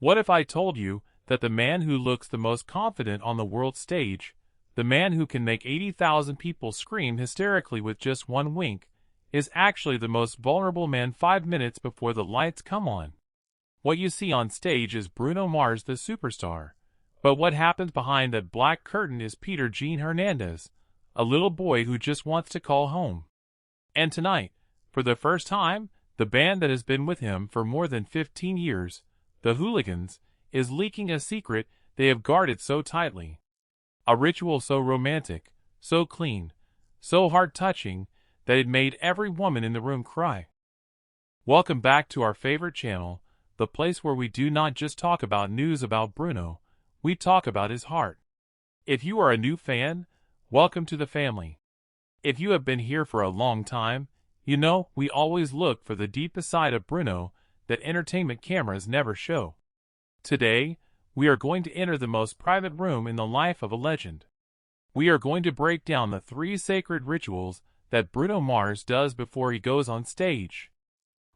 What if I told you that the man who looks the most confident on the world stage, the man who can make 80,000 people scream hysterically with just one wink, is actually the most vulnerable man 5 minutes before the lights come on? What you see on stage is Bruno Mars, the superstar. But what happens behind that black curtain is Peter Jean Hernandez, a little boy who just wants to call home. And tonight, for the first time, the band that has been with him for more than 15 years, the Hooligans, is leaking a secret they have guarded so tightly. A ritual so romantic, so clean, so heart-touching, that it made every woman in the room cry. Welcome back to our favorite channel, the place where we do not just talk about news about Bruno, we talk about his heart. If you are a new fan, welcome to the family. If you have been here for a long time, you know we always look for the deepest side of Bruno that entertainment cameras never show. Today, we are going to enter the most private room in the life of a legend. We are going to break down the 3 sacred rituals that Bruno Mars does before he goes on stage.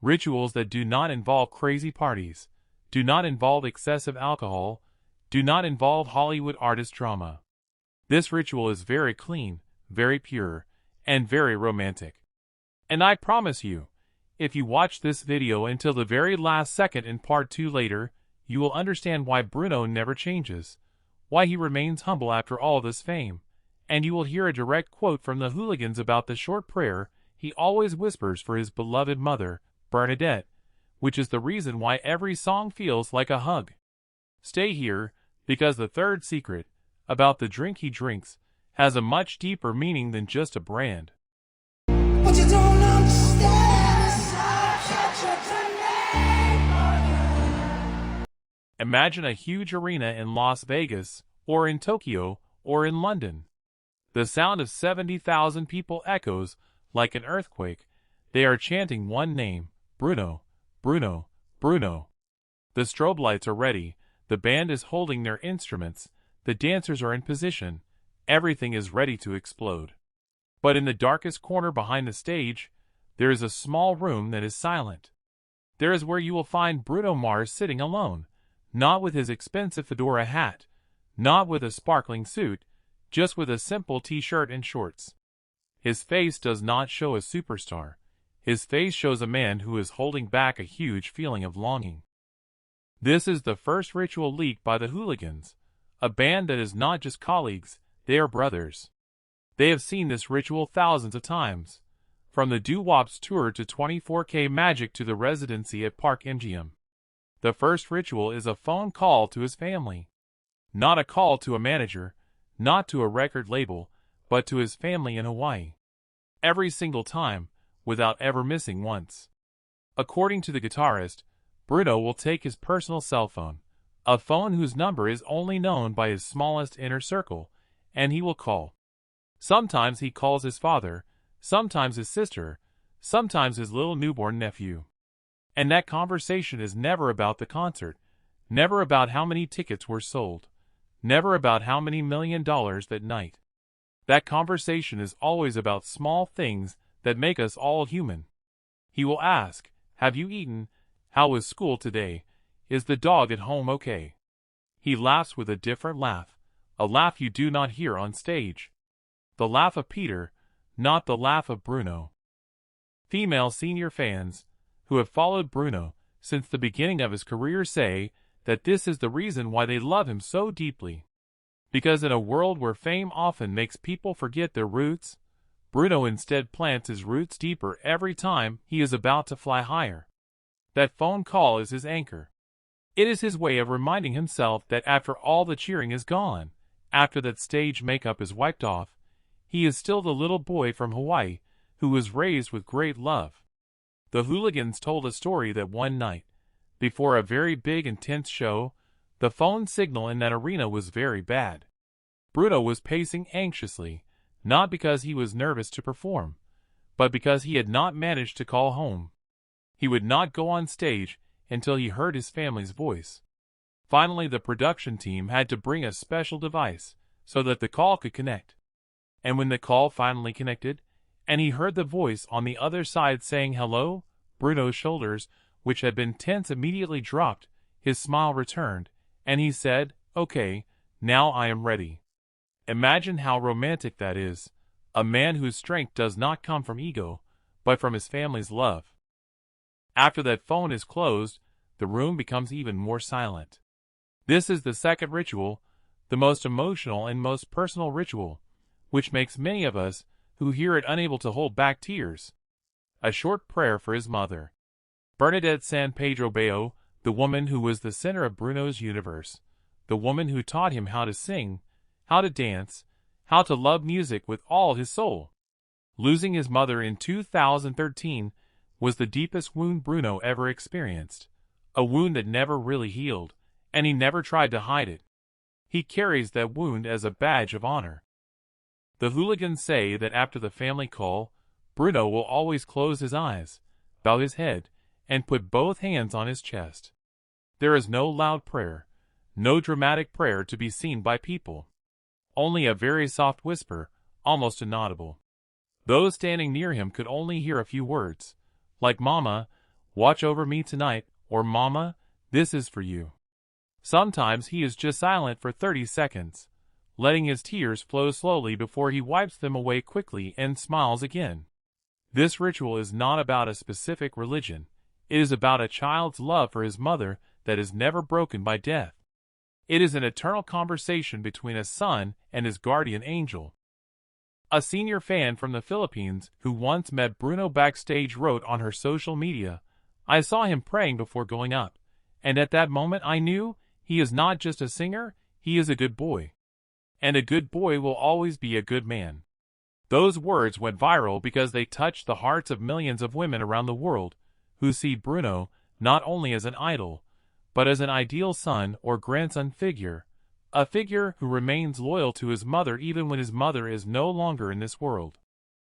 Rituals that do not involve crazy parties, do not involve excessive alcohol, do not involve Hollywood artist drama. This ritual is very clean, very pure, and very romantic. And I promise you, if you watch this video until the very last second in part 2 later, you will understand why Bruno never changes, why he remains humble after all this fame, and you will hear a direct quote from the Hooligans about the short prayer he always whispers for his beloved mother, Bernadette, which is the reason why every song feels like a hug. Stay here, because the third secret, about the drink he drinks, has a much deeper meaning than just a brand. But you don't understand. Imagine a huge arena in Las Vegas, or in Tokyo, or in London. The sound of 70,000 people echoes like an earthquake. They are chanting one name, Bruno, Bruno, Bruno. The strobe lights are ready, the band is holding their instruments, the dancers are in position, everything is ready to explode. But in the darkest corner behind the stage, there is a small room that is silent. There is where you will find Bruno Mars sitting alone, not with his expensive fedora hat, not with a sparkling suit, just with a simple t-shirt and shorts. His face does not show a superstar. His face shows a man who is holding back a huge feeling of longing. This is the first ritual leaked by the Hooligans, a band that is not just colleagues, they are brothers. They have seen this ritual thousands of times, from the Doo-Wops tour to 24K Magic to the residency at Park MGM. The first ritual is a phone call to his family. Not a call to a manager, not to a record label, but to his family in Hawaii. Every single time, without ever missing once. According to the guitarist, Bruno will take his personal cell phone, a phone whose number is only known by his smallest inner circle, and he will call. Sometimes he calls his father, sometimes his sister, sometimes his little newborn nephew. And that conversation is never about the concert, never about how many tickets were sold, never about how many $1 million that night. That conversation is always about small things that make us all human. He will ask, "Have you eaten? How was school today? Is the dog at home okay?" He laughs with a different laugh, a laugh you do not hear on stage. The laugh of Peter, not the laugh of Bruno. Female senior fans, who have followed Bruno since the beginning of his career, say that this is the reason why they love him so deeply. Because in a world where fame often makes people forget their roots, Bruno instead plants his roots deeper every time he is about to fly higher. That phone call is his anchor. It is his way of reminding himself that after all the cheering is gone, after that stage makeup is wiped off, he is still the little boy from Hawaii who was raised with great love. The Hooligans told a story that one night, before a very big intense show, the phone signal in that arena was very bad. Bruno was pacing anxiously, not because he was nervous to perform, but because he had not managed to call home. He would not go on stage until he heard his family's voice. Finally, the production team had to bring a special device so that the call could connect. And when the call finally connected, and he heard the voice on the other side saying hello, Bruno's shoulders, which had been tense, immediately dropped, his smile returned, and he said, "Okay, now I am ready." Imagine how romantic that is, a man whose strength does not come from ego, but from his family's love. After that phone is closed, the room becomes even more silent. This is the second ritual, the most emotional and most personal ritual, which makes many of us who hear it unable to hold back tears. A short prayer for his mother. Bernadette San Pedro Bayo, the woman who was the center of Bruno's universe, the woman who taught him how to sing, how to dance, how to love music with all his soul. Losing his mother in 2013 was the deepest wound Bruno ever experienced, a wound that never really healed, and he never tried to hide it. He carries that wound as a badge of honor. The Hooligans say that after the family call, Bruno will always close his eyes, bow his head, and put both hands on his chest. There is no loud prayer, no dramatic prayer to be seen by people. Only a very soft whisper, almost inaudible. Those standing near him could only hear a few words, like "Mama, watch over me tonight," or "Mama, this is for you." Sometimes he is just silent for 30 seconds, letting his tears flow slowly before he wipes them away quickly and smiles again. This ritual is not about a specific religion. It is about a child's love for his mother that is never broken by death. It is an eternal conversation between a son and his guardian angel. A senior fan from the Philippines who once met Bruno backstage wrote on her social media, "I saw him praying before going up, and at that moment I knew he is not just a singer, he is a good boy. And a good boy will always be a good man." Those words went viral because they touched the hearts of millions of women around the world who see Bruno not only as an idol, but as an ideal son or grandson figure, a figure who remains loyal to his mother even when his mother is no longer in this world.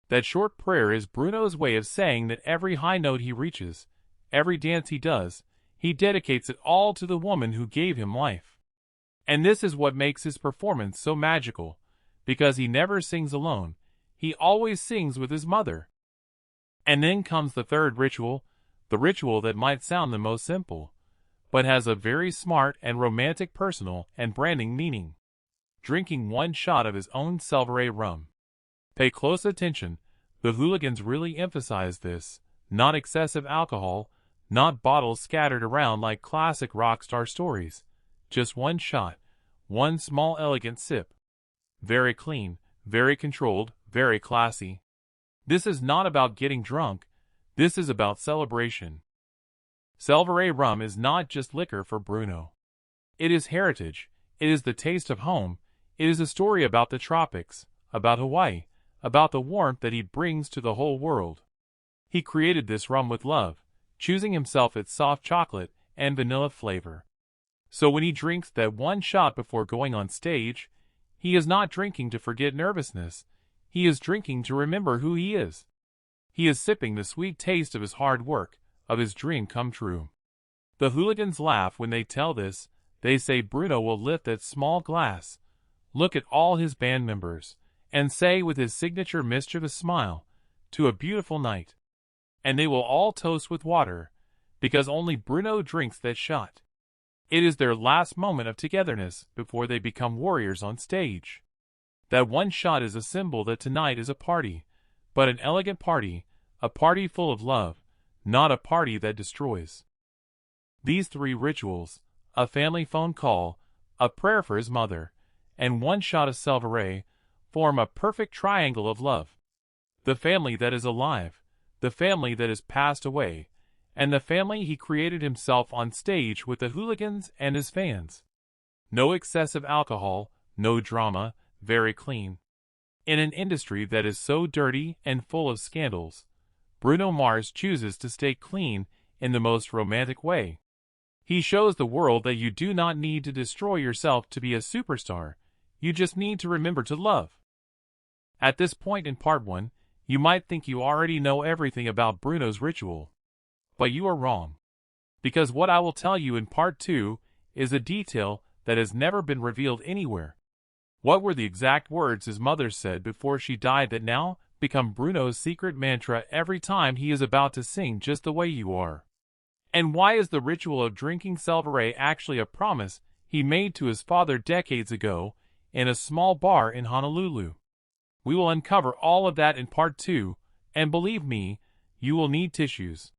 That short prayer is Bruno's way of saying that every high note he reaches, every dance he does, he dedicates it all to the woman who gave him life. And this is what makes his performance so magical, because he never sings alone, he always sings with his mother. And then comes the third ritual, the ritual that might sound the most simple, but has a very smart and romantic personal and branding meaning. Drinking one shot of his own SelvaRey Rum. Pay close attention, the Hooligans really emphasize this, not excessive alcohol, not bottles scattered around like classic rock star stories. Just one shot, one small elegant sip. Very clean, very controlled, very classy. This is not about getting drunk, this is about celebration. SelvaRey Rum is not just liquor for Bruno. It is heritage, it is the taste of home, it is a story about the tropics, about Hawaii, about the warmth that he brings to the whole world. He created this rum with love, choosing himself its soft chocolate and vanilla flavor. So when he drinks that one shot before going on stage, he is not drinking to forget nervousness, he is drinking to remember who he is. He is sipping the sweet taste of his hard work, of his dream come true. The Hooligans laugh when they tell this, they say Bruno will lift that small glass, look at all his band members, and say with his signature mischievous smile, "To a beautiful night." And they will all toast with water, because only Bruno drinks that shot. It is their last moment of togetherness before they become warriors on stage. That one shot is a symbol that tonight is a party, but an elegant party, a party full of love, not a party that destroys. These three rituals, a family phone call, a prayer for his mother, and one shot of SelvaRey, form a perfect triangle of love. The family that is alive, the family that has passed away, and the family he created himself on stage with the Hooligans and his fans. No excessive alcohol, no drama, very clean. In an industry that is so dirty and full of scandals, Bruno Mars chooses to stay clean in the most romantic way. He shows the world that you do not need to destroy yourself to be a superstar, you just need to remember to love. At this point in part 1, you might think you already know everything about Bruno's ritual. But you are wrong. Because what I will tell you in part 2 is a detail that has never been revealed anywhere. What were the exact words his mother said before she died that now become Bruno's secret mantra every time he is about to sing "Just the Way You Are"? And why is the ritual of drinking SelvaRey actually a promise he made to his father decades ago in a small bar in Honolulu? We will uncover all of that in part 2, and believe me, you will need tissues.